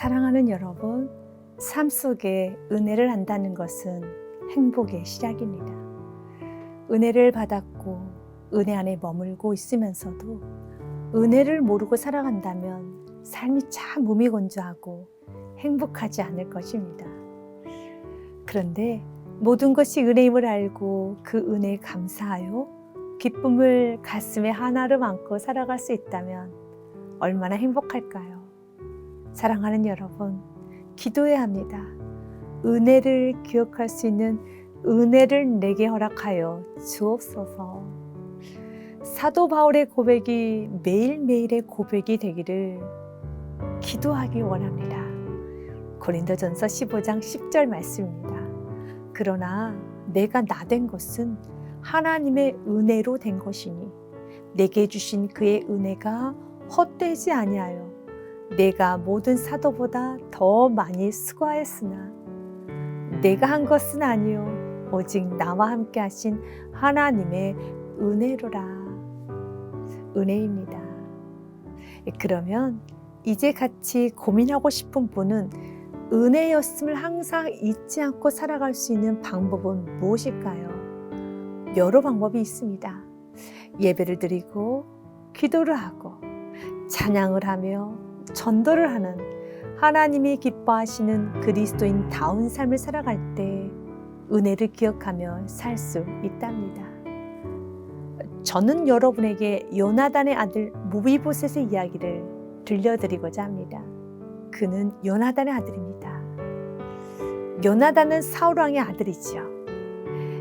사랑하는 여러분, 삶 속에 은혜를 안다는 것은 행복의 시작입니다. 은혜를 받았고 은혜 안에 머물고 있으면서도 은혜를 모르고 살아간다면 삶이 참 무미건조하고 행복하지 않을 것입니다. 그런데 모든 것이 은혜임을 알고 그 은혜에 감사하여 기쁨을 가슴에 하나로 안고 살아갈 수 있다면 얼마나 행복할까요? 사랑하는 여러분, 기도해야 합니다. 은혜를 기억할 수 있는 은혜를 내게 허락하여 주옵소서. 사도 바울의 고백이 매일매일의 고백이 되기를 기도하기 원합니다. 고린도전서 15장 10절 말씀입니다. 그러나 내가 나된 것은 하나님의 은혜로 된 것이니 내게 주신 그의 은혜가 헛되지 아니하여 내가 모든 사도보다 더 많이 수고하였으나 내가 한 것은 아니요 오직 나와 함께 하신 하나님의 은혜로라. 은혜입니다. 그러면 이제 같이 고민하고 싶은 분은 은혜였음을 항상 잊지 않고 살아갈 수 있는 방법은 무엇일까요? 여러 방법이 있습니다. 예배를 드리고 기도를 하고 찬양을 하며 전도를 하는 하나님이 기뻐하시는 그리스도인다운 삶을 살아갈 때 은혜를 기억하며 살 수 있답니다. 저는 여러분에게 요나단의 아들 무비보셋의 이야기를 들려드리고자 합니다. 그는 요나단의 아들입니다. 요나단은 사울왕의 아들이지요.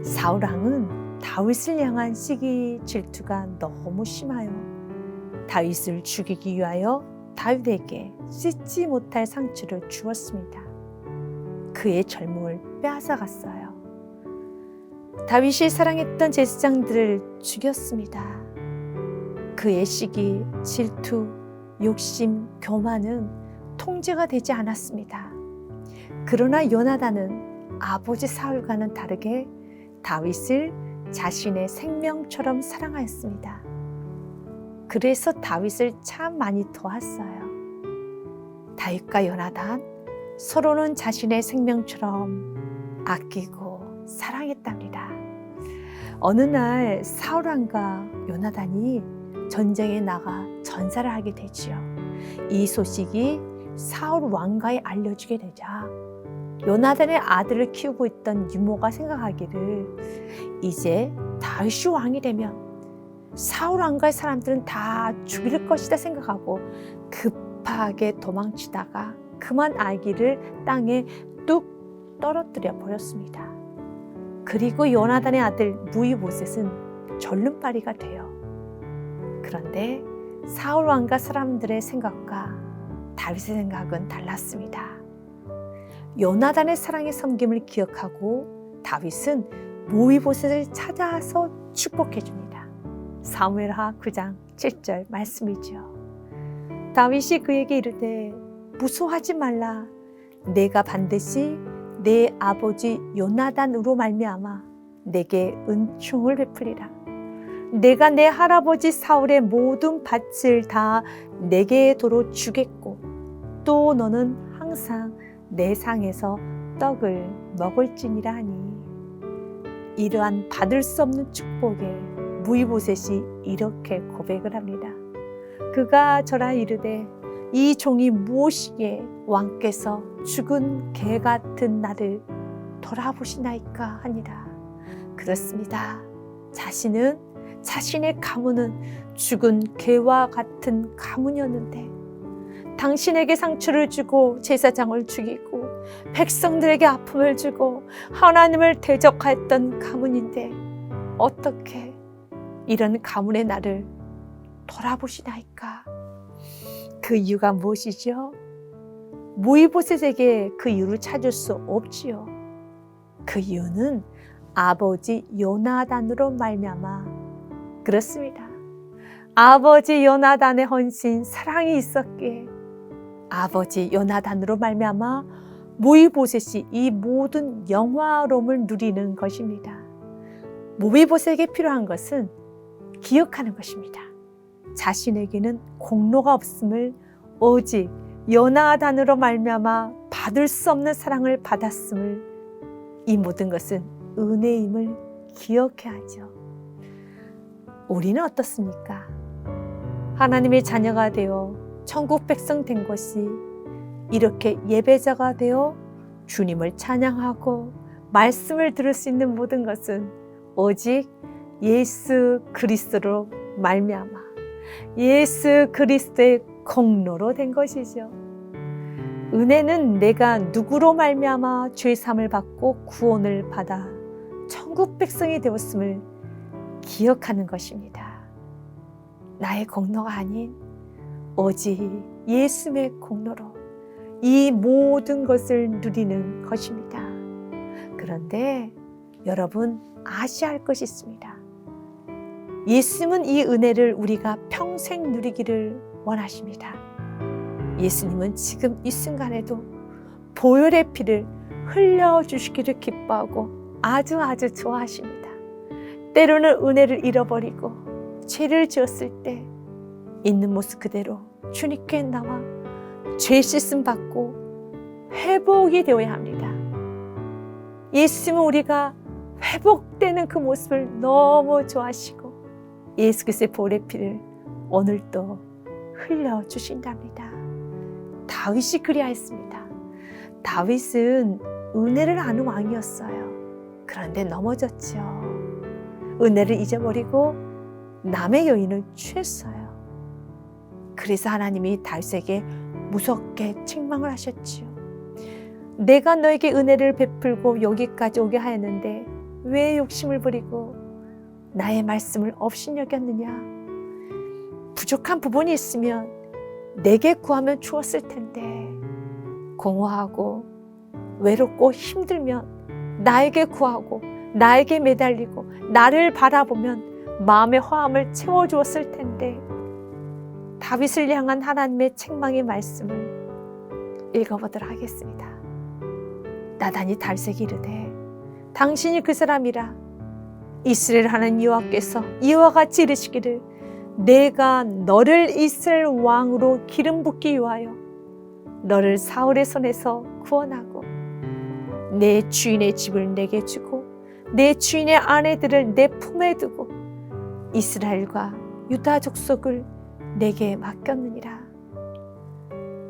사울왕은 다윗을 향한 시기 질투가 너무 심하여 다윗을 죽이기 위하여 다윗에게 씻지 못할 상처를 주었습니다. 그의 젊음을 빼앗아갔어요. 다윗이 사랑했던 제사장들을 죽였습니다. 그의 시기, 질투, 욕심, 교만은 통제가 되지 않았습니다. 그러나 요나단은 아버지 사울과는 다르게 다윗을 자신의 생명처럼 사랑하였습니다. 그래서 다윗을 참 많이 도왔어요. 다윗과 요나단 서로는 자신의 생명처럼 아끼고 사랑했답니다. 어느 날 사울왕과 요나단이 전쟁에 나가 전사를 하게 되지요. 이 소식이 사울 왕가에 알려지게 되자 요나단의 아들을 키우고 있던 유모가 생각하기를 이제 다윗이 왕이 되면 사울 왕가의 사람들은 다 죽일 것이다 생각하고 급하게 도망치다가 그만 아기를 땅에 뚝 떨어뜨려 버렸습니다. 그리고 요나단의 아들 무이보셋은 절름발이가 돼요. 그런데 사울 왕가 사람들의 생각과 다윗의 생각은 달랐습니다. 요나단의 사랑의 섬김을 기억하고 다윗은 무이보셋을 찾아서 축복해 줍니다. 사무엘하 9장 7절 말씀이죠. 다윗이 그에게 이르되 무서워하지 말라. 내가 반드시 내 아버지 요나단으로 말미암아 내게 은총을 베풀리라. 내가 내 할아버지 사울의 모든 밭을 다 내게 도로 주겠고 또 너는 항상 내 상에서 떡을 먹을지니라 하니 이러한 받을 수 없는 축복에 무이보셋이 이렇게 고백을 합니다. 그가 저라 이르되 이 종이 무엇이기에 왕께서 죽은 개 같은 나를 돌아보시나이까 하니라. 그렇습니다. 자신은 자신의 가문은 죽은 개와 같은 가문이었는데 당신에게 상처를 주고 제사장을 죽이고 백성들에게 아픔을 주고 하나님을 대적하였던 가문인데 어떻게 이런 가문의 나를 돌아보시나이까? 그 이유가 무엇이죠? 무이보셋에게 그 이유를 찾을 수 없지요. 그 이유는 아버지 요나단으로 말미암아 그렇습니다. 아버지 요나단의 헌신 사랑이 있었기에 아버지 요나단으로 말미암아 무이보셋이 이 모든 영화로움을 누리는 것입니다. 무이보셋에게 필요한 것은 기억하는 것입니다. 자신에게는 공로가 없음을 오직 요나단으로 말미암아 받을 수 없는 사랑을 받았음을, 이 모든 것은 은혜임을 기억해야 하죠. 우리는 어떻습니까? 하나님의 자녀가 되어 천국 백성 된 것이 이렇게 예배자가 되어 주님을 찬양하고 말씀을 들을 수 있는 모든 것은 오직 예수 그리스도로 말미암아 예수 그리스도의 공로로 된 것이죠. 은혜는 내가 누구로 말미암아 죄 사함을 받고 구원을 받아 천국 백성이 되었음을 기억하는 것입니다. 나의 공로가 아닌 오직 예수의 공로로 이 모든 것을 누리는 것입니다. 그런데 여러분 아셔야 할 것이 있습니다. 예수님은 이 은혜를 우리가 평생 누리기를 원하십니다. 예수님은 지금 이 순간에도 보혈의 피를 흘려주시기를 기뻐하고 아주 좋아하십니다. 때로는 은혜를 잃어버리고 죄를 지었을 때 있는 모습 그대로 주님께 나와 죄 씻음 받고 회복이 되어야 합니다. 예수님은 우리가 회복되는 그 모습을 너무 좋아하시고 예수 그리스도의 보혈의 피를 오늘도 흘려주신답니다. 다윗이 그리하였습니다. 다윗은 은혜를 아는 왕이었어요. 그런데 넘어졌죠. 은혜를 잊어버리고 남의 여인을 취했어요. 그래서 하나님이 다윗에게 무섭게 책망을 하셨지요. 내가 너에게 은혜를 베풀고 여기까지 오게 하였는데 왜 욕심을 부리고 나의 말씀을 업신여겼느냐? 부족한 부분이 있으면 내게 구하면 주었을 텐데 공허하고 외롭고 힘들면 나에게 구하고 나에게 매달리고 나를 바라보면 마음의 화함을 채워주었을 텐데. 다윗을 향한 하나님의 책망의 말씀을 읽어보도록 하겠습니다. 나단이 다윗에게 이르되 당신이 그 사람이라. 이스라엘 하나님 여호와께서 이와 같이 이르시기를 내가 너를 이스라엘 왕으로 기름 붓기 위하여 너를 사울의 손에서 구원하고 내 주인의 집을 내게 주고 내 주인의 아내들을 내 품에 두고 이스라엘과 유다 족속을 내게 맡겼느니라.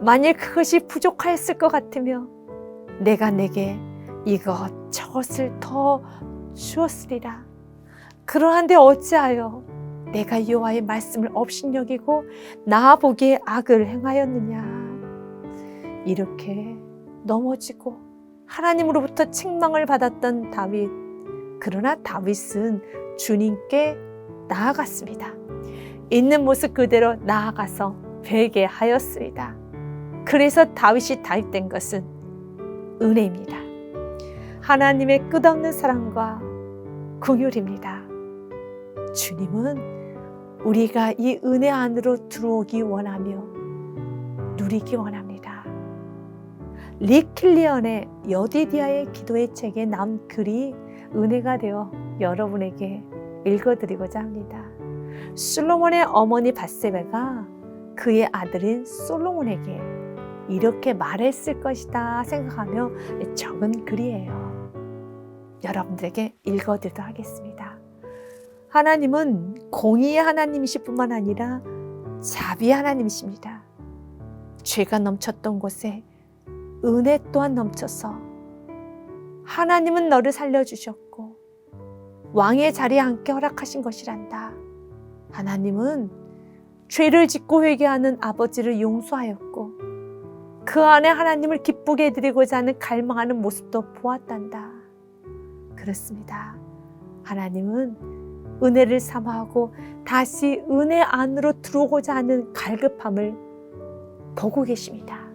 만일 그것이 부족하였을 것 같으며 내가 내게 이것 저것을 더 주었으리라. 그러한데 어찌하여 내가 여호와의 말씀을 업신여기고 나 보기에 악을 행하였느냐. 이렇게 넘어지고 하나님으로부터 책망을 받았던 다윗. 그러나 다윗은 주님께 나아갔습니다. 있는 모습 그대로 나아가서 회개하였습니다. 그래서 다윗이 다윗된 것은 은혜입니다. 하나님의 끝없는 사랑과 긍휼입니다. 주님은 우리가 이 은혜 안으로 들어오기 원하며 누리기 원합니다. 릭 킬리언의 여디디아의 기도의 책에 나온 글이 은혜가 되어 여러분에게 읽어드리고자 합니다. 솔로몬의 어머니 밧세바가 그의 아들인 솔로몬에게 이렇게 말했을 것이다 생각하며 적은 글이에요. 여러분들에게 읽어드리도록 하겠습니다. 하나님은 공의의 하나님이실 뿐만 아니라 자비의 하나님이십니다. 죄가 넘쳤던 곳에 은혜 또한 넘쳐서 하나님은 너를 살려주셨고 왕의 자리에 앉게 허락하신 것이란다. 하나님은 죄를 짓고 회개하는 아버지를 용서하였고 그 안에 하나님을 기쁘게 해드리고자 하는 갈망하는 모습도 보았단다. 그렇습니다. 하나님은 은혜를 사모하고 다시 은혜 안으로 들어오고자 하는 갈급함을 보고 계십니다.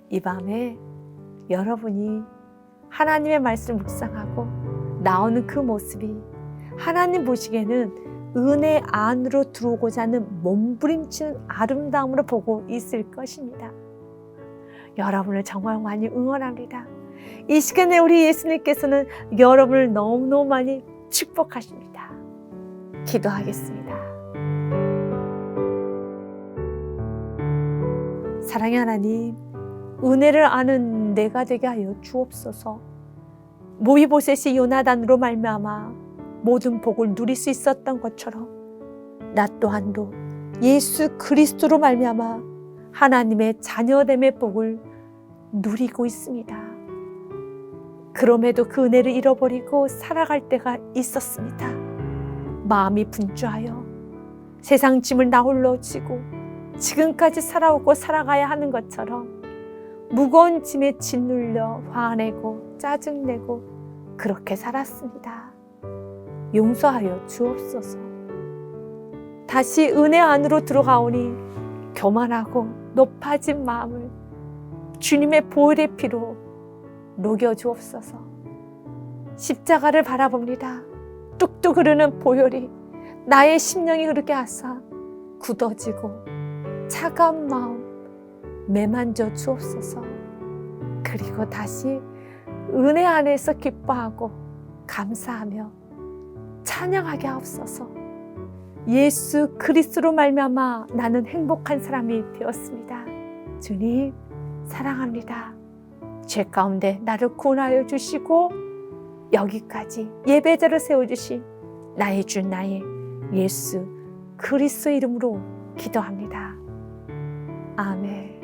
이 밤에 여러분이 하나님의 말씀을 묵상하고 나오는 그 모습이 하나님 보시기에는 은혜 안으로 들어오고자 하는 몸부림치는 아름다움으로 보고 있을 것입니다. 여러분을 정말 많이 응원합니다. 이 시간에 우리 예수님께서는 여러분을 너무너무 많이 축복하십니다. 기도하겠습니다. 사랑의 하나님, 은혜를 아는 내가 되게 하여 주옵소서. 모이보셋이 요나단으로 말미암아 모든 복을 누릴 수 있었던 것처럼 나 또한도 예수 그리스도로 말미암아 하나님의 자녀됨의 복을 누리고 있습니다. 그럼에도 그 은혜를 잃어버리고 살아갈 때가 있었습니다. 마음이 분주하여 세상 짐을 나 홀로 지고 지금까지 살아오고 살아가야 하는 것처럼 무거운 짐에 짓눌려 화내고 짜증내고 그렇게 살았습니다. 용서하여 주옵소서. 다시 은혜 안으로 들어가오니 교만하고 높아진 마음을 주님의 보혈의 피로 녹여 주옵소서. 십자가를 바라봅니다. 뚝뚝 흐르는 보혈이 나의 심령이 흐르게 하사 굳어지고 차가운 마음 매만져 주옵소서. 그리고 다시 은혜 안에서 기뻐하고 감사하며 찬양하게 하옵소서. 예수 그리스도로 말미암아 나는 행복한 사람이 되었습니다. 주님 사랑합니다. 죄 가운데 나를 구원하여 주시고 여기까지 예배자를 세워주신 나의 주 나의 예수 그리스도 이름으로 기도합니다. 아멘.